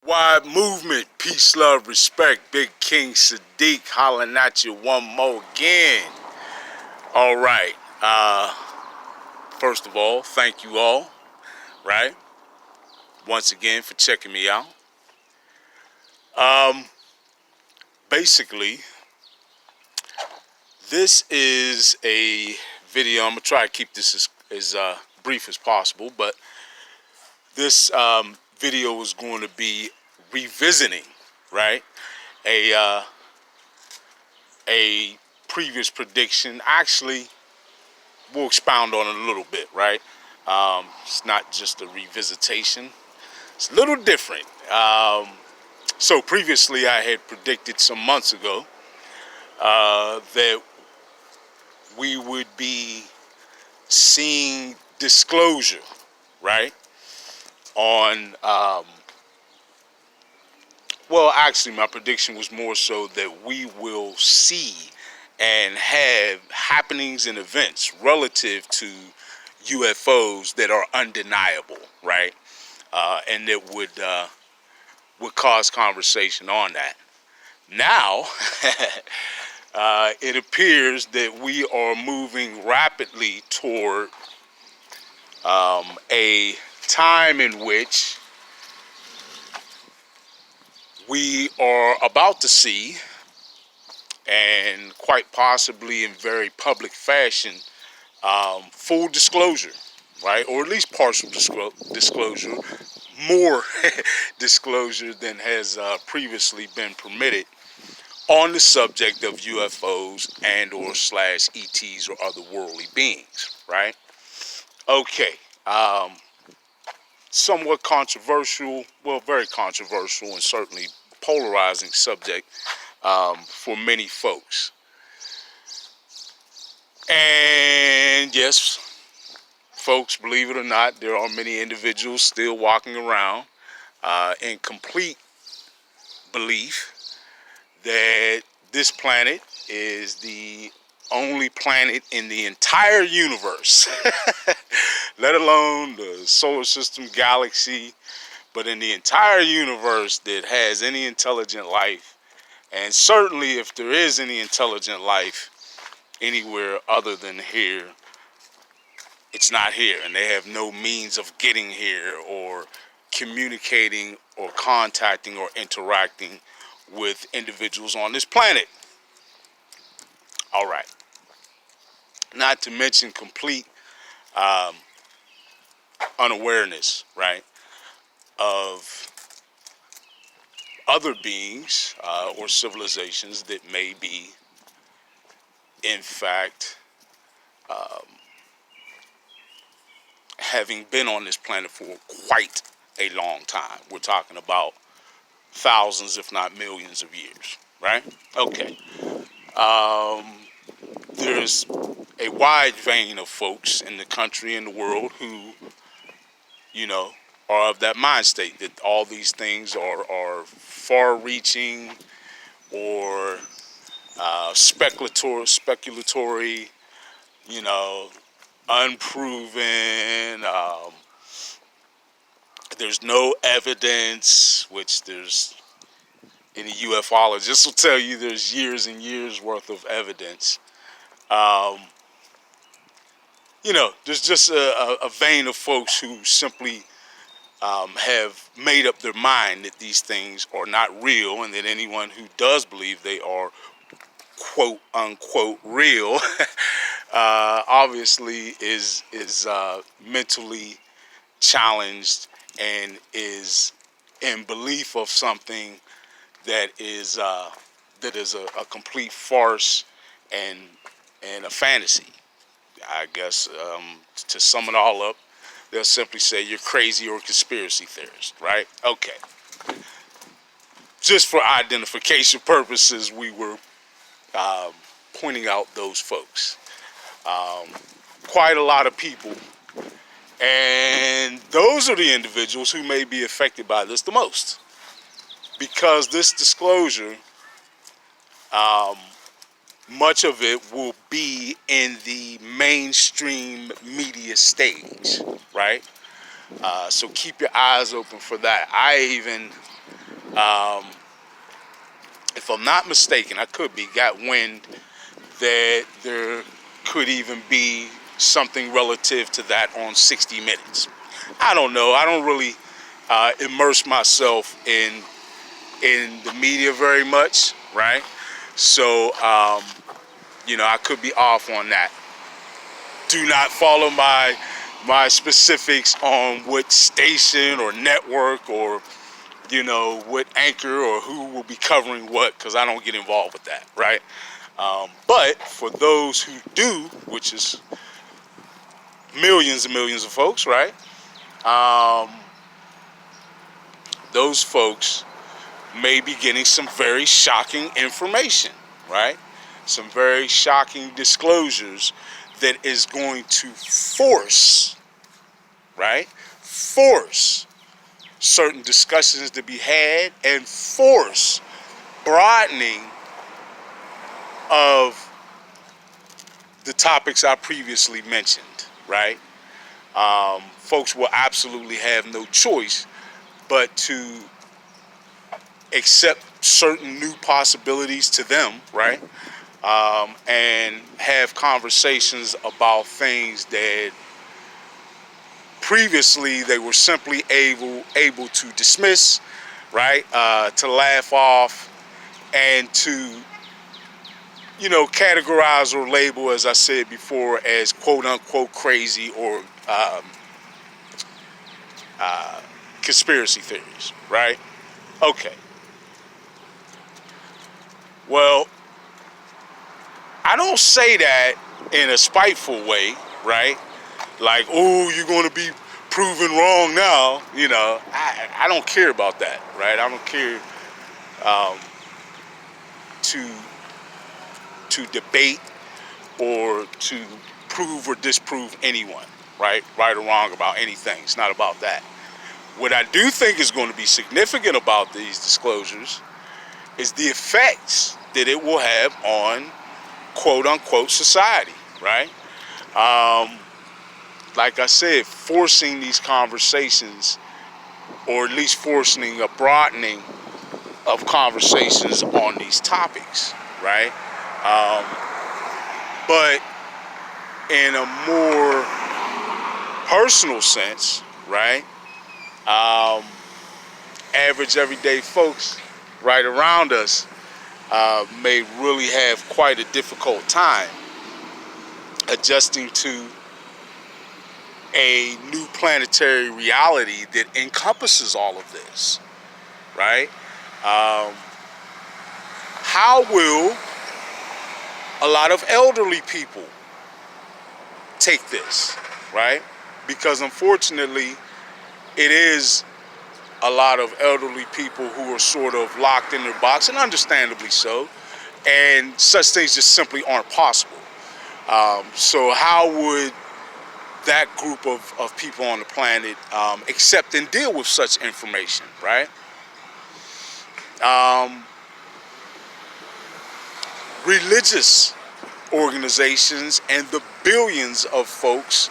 Worldwide movement, peace, love, respect. Big King Sadiq hollering at you one more again. All right. First of all, thank you all, right? Once again for checking me out. Basically, this is a video. I'm gonna try to keep this as brief as possible, but this video is going to be revisiting, right? A previous prediction. Actually, we'll expound on it a little bit, right? It's not just a revisitation. It's a little different. So previously, I had predicted some months ago that we would be seeing disclosure, right? On, well, actually, my prediction was more so that we will see and have happenings and events relative to UFOs that are undeniable, right? And that would cause conversation on that. Now, it appears that we are moving rapidly toward a time in which we are about to see, and quite possibly in very public fashion, full disclosure, right? Or at least partial disclosure, more disclosure than has previously been permitted on the subject of UFOs and or / ETs or otherworldly beings, right? Okay. Somewhat controversial, well, very controversial and certainly polarizing subject for many folks. And yes, folks, believe it or not, there are many individuals still walking around in complete belief that this planet is the only planet in the entire universe, let alone the solar system, galaxy, but in the entire universe that has any intelligent life. And certainly if there is any intelligent life anywhere other than here, it's not here, and they have no means of getting here or communicating or contacting or interacting with individuals on this planet. All right. Not to mention complete unawareness, right, of other beings or civilizations that may be, in fact, having been on this planet for quite a long time. We're talking about thousands, if not millions of years, right? Okay. There's a wide vein of folks in the country and the world who, you know, are of that mind state that all these things are far-reaching or speculatory, you know, unproven. There's no evidence, which there's any ufologists will tell you there's years and years worth of evidence. You know, there's just a vein of folks who simply have made up their mind that these things are not real, and that anyone who does believe they are quote unquote real obviously is mentally challenged and is in belief of something that is a complete farce and a fantasy. I guess to sum it all up, they'll simply say you're crazy or a conspiracy theorist, right? Okay. Just for identification purposes, we were pointing out those folks. Quite a lot of people. And those are the individuals who may be affected by this the most. Because this disclosure, much of it will be in the mainstream media stage, right? So keep your eyes open for that. I even If I'm not mistaken, I could be, got wind that there could even be something relative to that on 60 Minutes. I don't know. I don't really immerse myself in the media very much, right? So, I could be off on that. Do not follow my specifics on what station or network or what anchor or who will be covering what, because I don't get involved with that, right? But for those who do, which is millions and millions of folks, right? Those folks may be getting some very shocking information, right? Some very shocking disclosures that is going to force, right? Force certain discussions to be had and force broadening of the topics I previously mentioned, right? Folks will absolutely have no choice but to accept certain new possibilities to them, right? And have conversations about things that previously they were simply able to dismiss, right? To laugh off and to categorize or label, as I said before, as quote unquote crazy or conspiracy theories, right? Okay. Well, I don't say that in a spiteful way, right? Like, oh, you're going to be proven wrong now. I don't care about that, right? I don't care to debate or to prove or disprove anyone, right or wrong about anything. It's not about that. What I do think is going to be significant about these disclosures is the effects that it will have on quote unquote society, right? Like I said, forcing these conversations, or at least forcing a broadening of conversations on these topics, right? But in a more personal sense, right? Average everyday folks right around us may really have quite a difficult time adjusting to a new planetary reality that encompasses all of this, right? How will a lot of elderly people take this, right? Because unfortunately, it is a lot of elderly people who are sort of locked in their box, and understandably so, and such things just simply aren't possible. So how would that group of people on the planet accept and deal with such information, right? Religious organizations and the billions of folks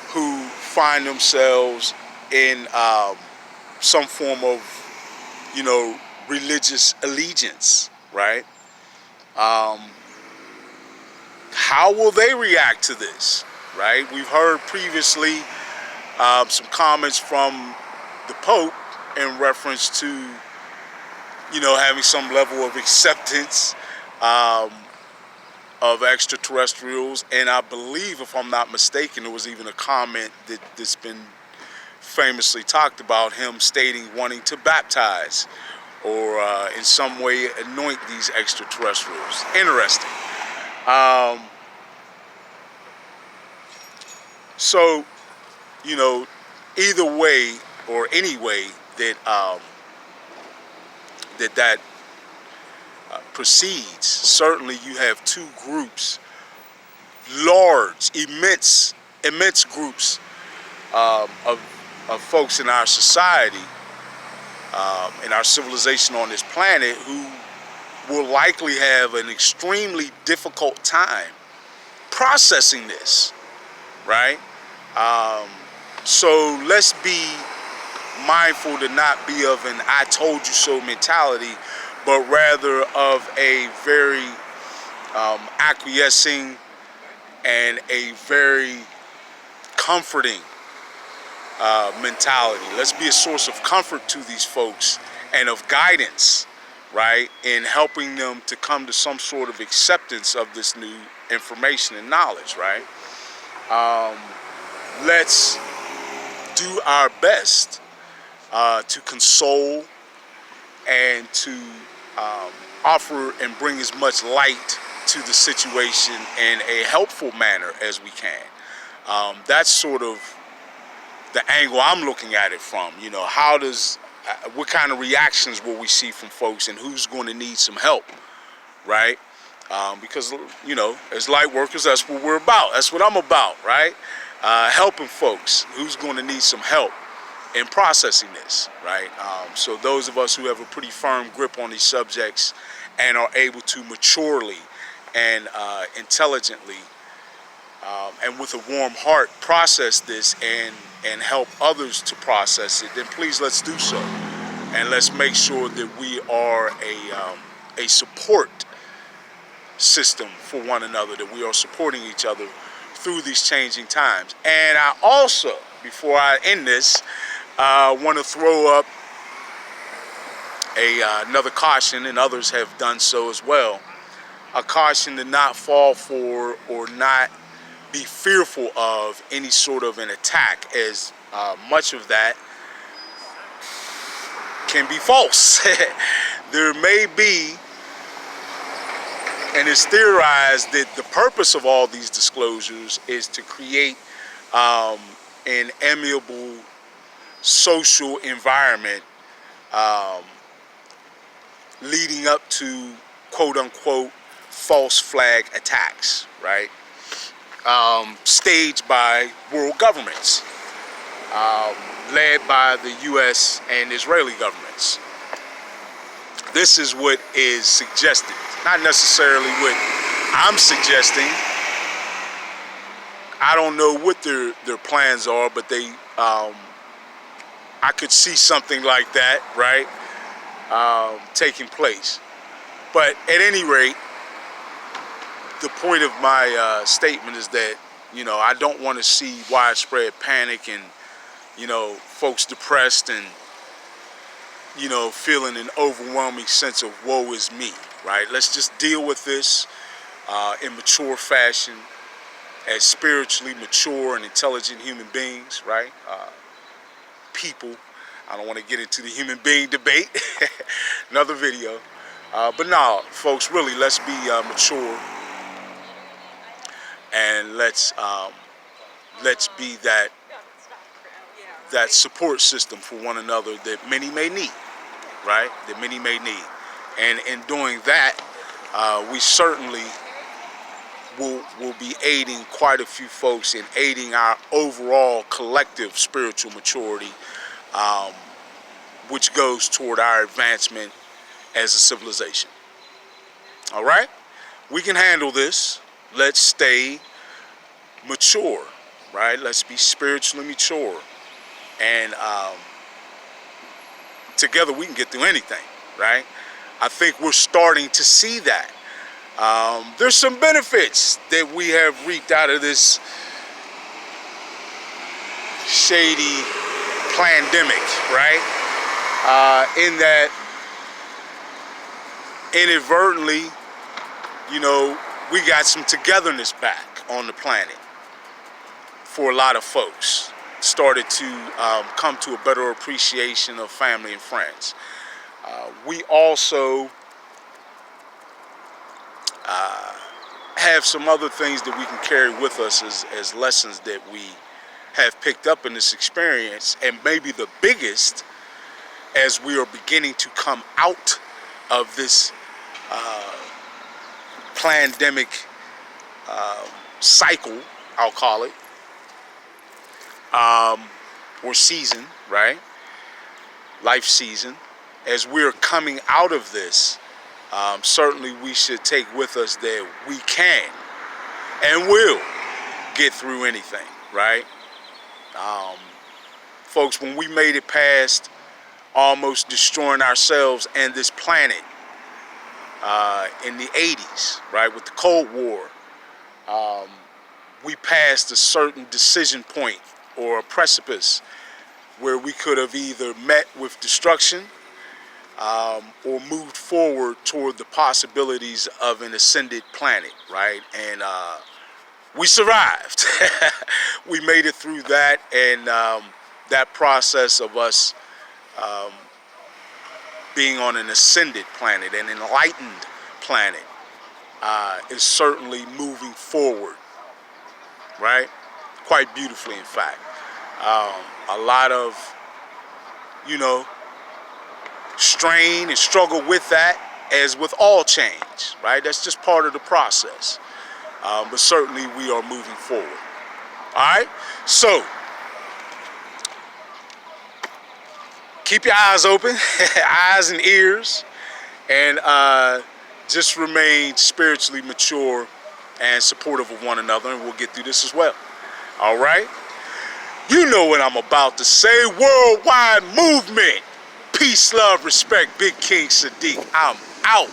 who find themselves in some form of, religious allegiance, right? How will they react to this, right? We've heard previously some comments from the Pope in reference to, having some level of acceptance of extraterrestrials, and I believe, if I'm not mistaken, there was even a comment that's been famously talked about, him stating wanting to baptize or in some way anoint these extraterrestrials. Interesting. So, either way or any way that that proceeds, certainly you have two groups, large, immense groups of folks in our society, in our civilization on this planet, who will likely have an extremely difficult time processing this, right? So let's be mindful to not be of an "I told you so" mentality, but rather of a very acquiescing and a very comforting mentality. Let's be a source of comfort to these folks and of guidance, right, in helping them to come to some sort of acceptance of this new information and knowledge, right? Let's do our best to console and to offer and bring as much light to the situation in a helpful manner as we can. That's sort of the angle I'm looking at it from. You know, what kind of reactions will we see from folks, and who's going to need some help, right? Because, you know, as light workers, that's what we're about. That's what I'm about, right? Helping folks. Who's going to need some help in processing this, right? So those of us who have a pretty firm grip on these subjects and are able to maturely and intelligently and with a warm heart process this and help others to process it, then please let's do so. And let's make sure that we are a support system for one another, that we are supporting each other through these changing times. And I also, before I end this, want to throw up another caution, and others have done so as well. A caution to not fall for or not be fearful of any sort of an attack, as much of that can be false. There may be, and it's theorized that the purpose of all these disclosures is to create an amiable social environment leading up to quote-unquote false flag attacks, right? Staged by world governments, led by the U.S. and Israeli governments. This is what is suggested, not necessarily what I'm suggesting. I don't know what their plans are, but they, I could see something like that, right, taking place. But at any rate, the point of my statement is that, you know, I don't want to see widespread panic and, you know, folks depressed and, you know, feeling an overwhelming sense of woe is me, right? Let's just deal with this in mature fashion as spiritually mature and intelligent human beings, right? People. I don't want to get into the human being debate. Another video. But no, folks, really, let's be mature. And let's be that support system for one another that many may need, right? That many may need. And in doing that, we certainly will be aiding quite a few folks in aiding our overall collective spiritual maturity, which goes toward our advancement as a civilization. All right? We can handle this. Let's stay mature, right? Let's be spiritually mature. And together we can get through anything, right? I think we're starting to see that. There's some benefits that we have reaped out of this shady pandemic, right? In that inadvertently, you know, we got some togetherness back on the planet for a lot of folks. Started to come to a better appreciation of family and friends. We also have some other things that we can carry with us as lessons that we have picked up in this experience, and maybe the biggest, as we are beginning to come out of this pandemic cycle, I'll call it, or season, right? Life season. As we're coming out of this, certainly we should take with us that we can and will get through anything, right? folks, when we made it past almost destroying ourselves and this planet in the 80s, right, with the Cold War, we passed a certain decision point or a precipice where we could have either met with destruction or moved forward toward the possibilities of an ascended planet, right? And we survived. We made it through that, and that process of us being on an ascended planet, an enlightened planet, is certainly moving forward, right? Quite beautifully, in fact. A lot of, strain and struggle with that, as with all change, right? That's just part of the process. But certainly we are moving forward. All right? So, keep your eyes open, eyes and ears, and just remain spiritually mature and supportive of one another, and we'll get through this as well. All right? You know what I'm about to say. Worldwide movement. Peace, love, respect. Big King Sadiq. I'm out.